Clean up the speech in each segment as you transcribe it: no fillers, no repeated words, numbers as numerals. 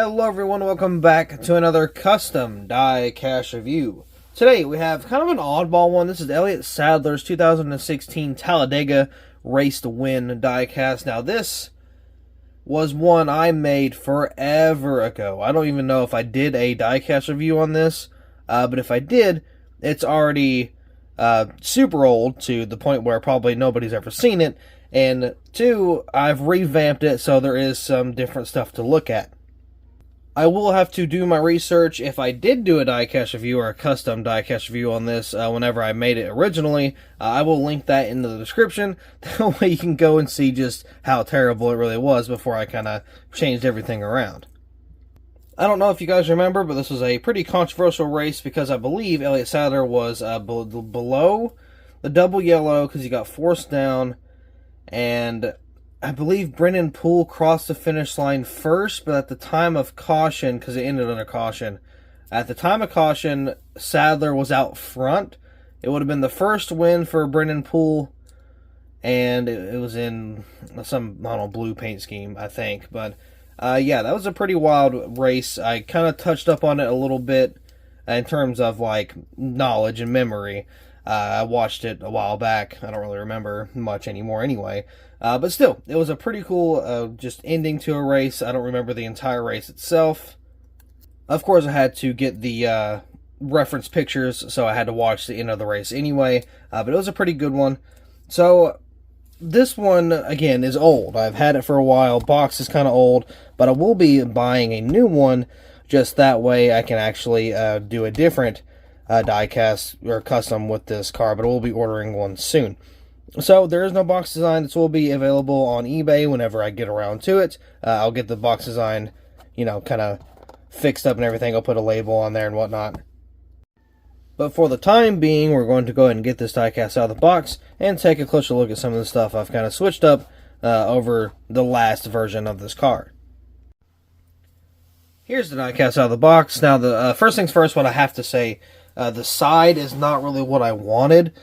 Hello everyone, welcome back to another custom die-cast review. Today we have kind of an oddball one. This is Elliott Sadler's 2016 Talladega Race to Win die-cast. Now this was one I made forever ago. I don't even know if I did a die-cast review on this, but if I did, it's already super old to the point where probably nobody's ever seen it. And two, I've revamped it so there is some different stuff to look at. I will have to do my research if I did do a die-cast review or a custom die-cast review on this whenever I made it originally. I will link that in the description. That way you can go and see just how terrible it really was before I kind of changed everything around. I don't know if you guys remember, but this was a pretty controversial race because I believe Elliott Sadler was below the double yellow because he got forced down, and I believe Brennan Poole crossed the finish line first, but at the time of caution, because it ended under caution, at the time of caution, Sadler was out front. It would have been the first win for Brennan Poole, and it was in some, I don't know, blue paint scheme, I think. But, yeah, that was a pretty wild race. I kind of touched up on it a little bit in terms of, like, knowledge and memory. I watched it a while back. I don't really remember much anymore anyway. But still, it was a pretty cool just ending to a race. I don't remember the entire race itself. Of course, I had to get the reference pictures, so I had to watch the end of the race anyway. But it was a pretty good one. So, this one, again, is old. I've had it for a while. Box is kind of old. But I will be buying a new one. Just that way I can actually do a different die-cast or custom with this car. But I will be ordering one soon. So, there is no box design. This will be available on eBay whenever I get around to it. I'll get the box design, you know, kind of fixed up and everything. I'll put a label on there and whatnot. But for the time being, we're going to go ahead and get this die-cast out of the box and take a closer look at some of the stuff I've kind of switched up over the last version of this car. Here's the die-cast out of the box. Now, the first things first, what I have to say, the side is not really what I wanted.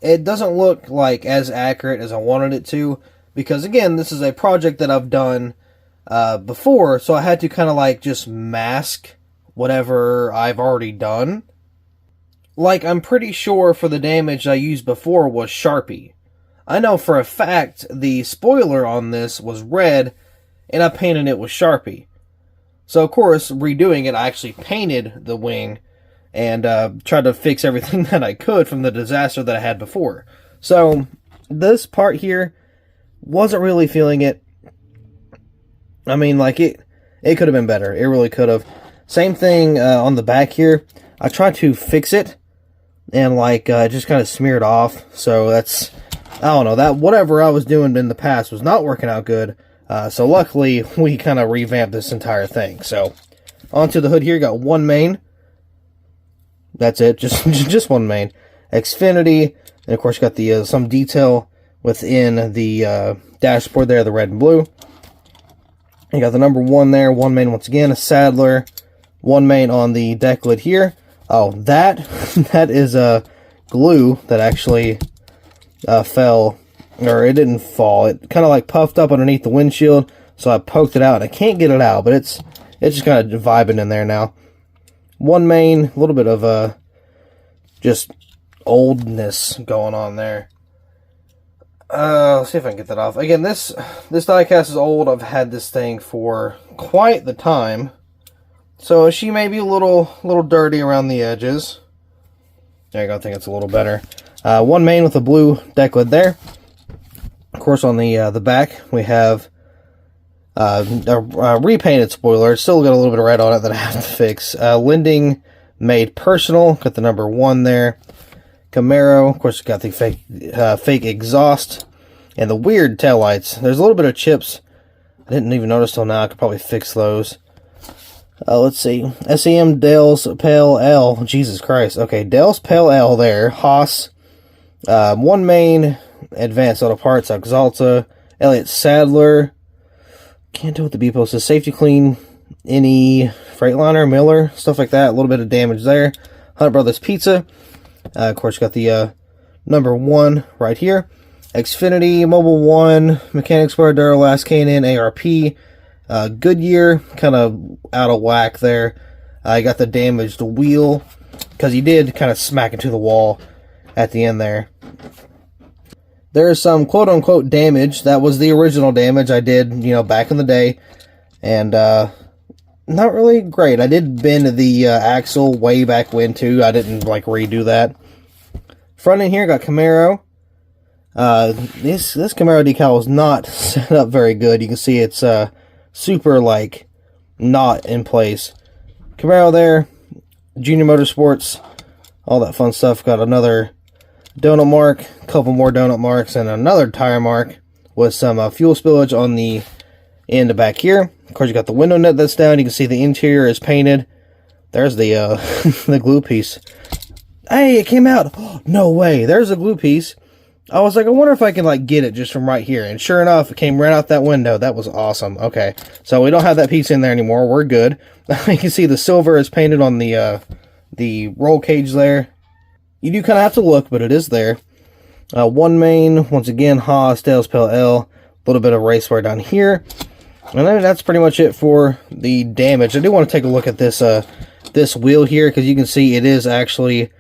It doesn't look like as accurate as I wanted it to, because again, this is a project that I've done before, so I had to kind of like just mask whatever I've already done. Like, I'm pretty sure for the damage I used before was Sharpie. I know for a fact the spoiler on this was red, and I painted it with Sharpie. So of course, redoing it, I actually painted the wing and tried to fix everything that I could from the disaster that I had before. So, this part here wasn't really feeling it. I mean, like, it could have been better. It really could have. Same thing on the back here. I tried to fix it, and, like, just kind of smeared off. So, that's, I don't know, that whatever I was doing in the past was not working out good. So, luckily, we kind of revamped this entire thing. So, onto the hood here, got one main. That's it, just one main. Xfinity, and of course you got the some detail within the dashboard there, the red and blue. You got the number 1 there, one main once again, a Sadler, one main on the deck lid here. Oh, that is a glue that actually fell, or it didn't fall. It kind of like puffed up underneath the windshield, so I poked it out, and I can't get it out, but it's just kind of vibing in there now. One main, a little bit of just oldness going on there. Let's see if I can get that off. Again, this die-cast is old. I've had this thing for quite the time. So she may be a little dirty around the edges. There you go, I think it's a little better. One main with a blue deck lid there. Of course, on the back, we have a repainted spoiler. It's still got a little bit of red on it that I have to fix. Lending made personal. Got the number 1 there. Camaro. Of course, got the fake exhaust. And the weird taillights. There's a little bit of chips. I didn't even notice till now. I could probably fix those. Let's see. SEM Dale's Pale L. Jesus Christ. Okay, Dale's Pale L there. Haas. One main. Advanced Auto Parts. Exalta. Elliott Sadler. Can't tell what the B post is. Safety Clean, any Freightliner, Miller, stuff like that. A little bit of damage there. Hunt Brothers Pizza. Of course, got the number 1 right here. Xfinity, Mobile 1, Mechanics Bar, Duralast, K&N, ARP, Goodyear, kind of out of whack there. I got the damaged wheel, because he did kind of smack into the wall at the end there. There's some quote-unquote damage. That was the original damage I did, back in the day. And, not really great. I did bend the axle way back when, too. I didn't, redo that. Front end here, got Camaro. This Camaro decal is not set up very good. You can see it's, super, not in place. Camaro there. Junior Motorsports. All that fun stuff. Got another donut mark, a couple more donut marks, and another tire mark with some fuel spillage on the end back here. Of course, you got the window net that's down. You can see the interior is painted. There's the the glue piece. Hey, it came out. Oh, no way. There's a glue piece. I was like, I wonder if I can get it just from right here. And sure enough, it came right out that window. That was awesome. Okay, so we don't have that piece in there anymore. We're good. You can see the silver is painted on the roll cage there. You do kind of have to look, but it is there. One main, once again, Haas, Tails, Pel L. A little bit of race wear down here. And then that's pretty much it for the damage. I do want to take a look at this this wheel here, because you can see it is actually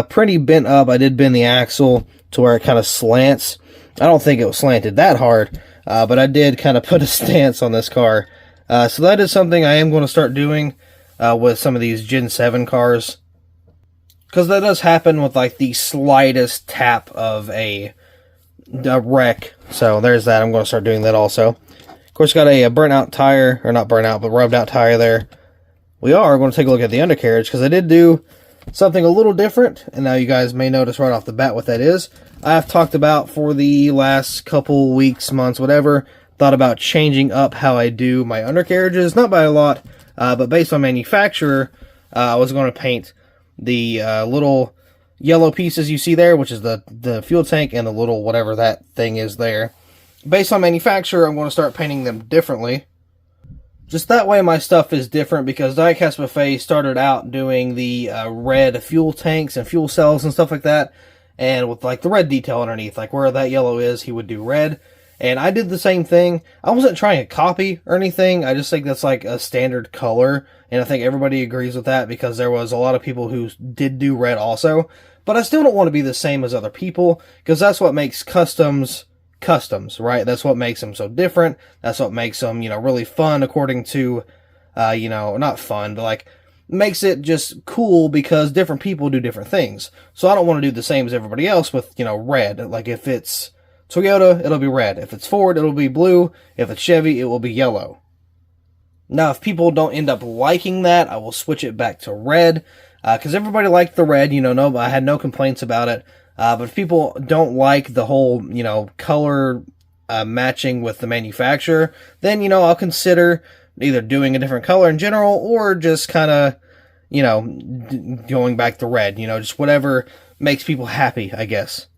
pretty bent up. I did bend the axle to where it kind of slants. I don't think it was slanted that hard, but I did kind of put a stance on this car. So that is something I am going to start doing with some of these Gen 7 cars. Because that does happen with the slightest tap of a wreck. So there's that. I'm going to start doing that also. Of course, got a burnt out tire, or not burnt out, but rubbed out tire there. We are going to take a look at the undercarriage, because I did do something a little different, and now you guys may notice right off the bat what that is. I've talked about for the last couple weeks, months, whatever, thought about changing up how I do my undercarriages, not by a lot, but based on manufacturer, I was going to paint the little yellow pieces you see there, which is the fuel tank, and the little whatever that thing is there. Based on manufacturer, I'm going to start painting them differently. Just that way my stuff is different, because Diecastbuffet started out doing the red fuel tanks and fuel cells and stuff like that, and with the red detail underneath, where that yellow is, he would do red. And I did the same thing. I wasn't trying to copy or anything. I just think that's a standard color. And I think everybody agrees with that, because there was a lot of people who did do red also. But I still don't want to be the same as other people, because that's what makes customs, right? That's what makes them so different. That's what makes them, really fun, according to, not fun, but makes it just cool, because different people do different things. So I don't want to do the same as everybody else with, red. If it's Toyota, it'll be red. If it's Ford, it'll be blue. If it's Chevy, it will be yellow. Now, if people don't end up liking that, I will switch it back to red, because everybody liked the red, no, I had no complaints about it. But if people don't like the whole, color matching with the manufacturer, then, I'll consider either doing a different color in general, or just kind of, going back to red, just whatever makes people happy, I guess.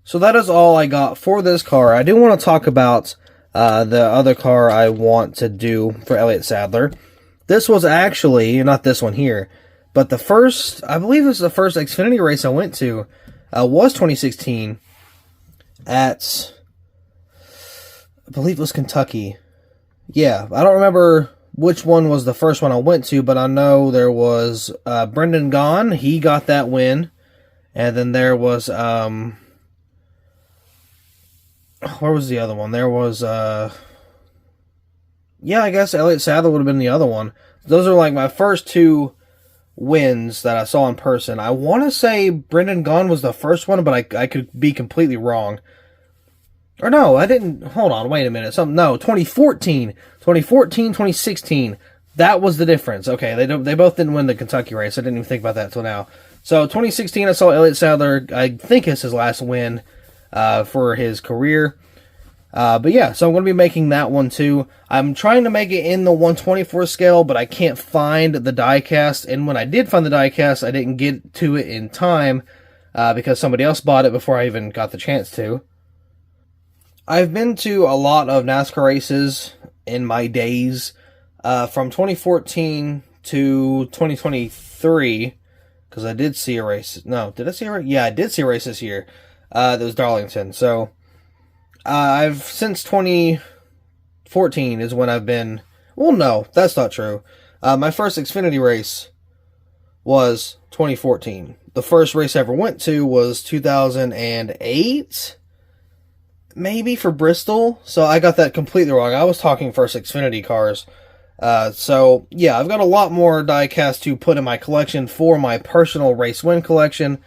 So that is all I got for this car. I do want to talk about the other car I want to do for Elliott Sadler. This was actually, not this one here, but the first, I believe it was the first Xfinity race I went to, was 2016 at, I believe it was Kentucky. Yeah, I don't remember which one was the first one I went to, but I know there was Brendan Gaughan. He got that win. And then there was, where was the other one? There was, yeah, I guess Elliott Sadler would have been the other one. Those are my first two wins that I saw in person. I want to say Brendan Gaughan was the first one, but I could be completely wrong. Or no, I didn't. Hold on, wait a minute. 2014, 2016. That was the difference. Okay, they both didn't win the Kentucky race. I didn't even think about that until now. So 2016, I saw Elliott Sadler. I think it's his last win for his career. But yeah, so I'm going to be making that one too. I'm trying to make it in the 124 scale, but I can't find the diecast. And when I did find the diecast, I didn't get to it in time because somebody else bought it before I even got the chance to. I've been to a lot of NASCAR races in my days from 2014 to 2023 because I did see a race. No, did I see a race? Yeah, I did see a race this year. That was Darlington. So I've since 2014 2014 is when I've been... Well, no, that's not true. My first Xfinity race was 2014. The first race I ever went to was 2008, maybe, for Bristol. So I got that completely wrong. I was talking first Xfinity cars. So, yeah, I've got a lot more diecast to put in my collection for my personal race win collection.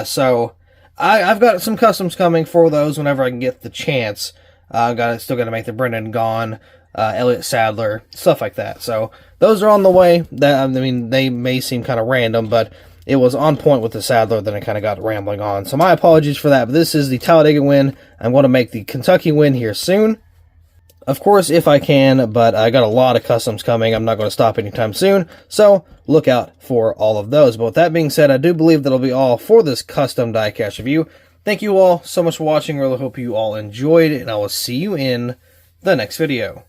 So I've got some customs coming for those whenever I can get the chance. Still got to make the Brendan Gaughan, Elliott Sadler, stuff like that. So those are on the way. I mean, they may seem kind of random, but it was on point with the Sadler, then it kind of got rambling on. So my apologies for that, but this is the Talladega win. I'm going to make the Kentucky win here soon. Of course, if I can, but I got a lot of customs coming. I'm not going to stop anytime soon, so look out for all of those. But with that being said, I do believe that'll be all for this custom diecast review. Thank you all so much for watching. I really hope you all enjoyed, and I will see you in the next video.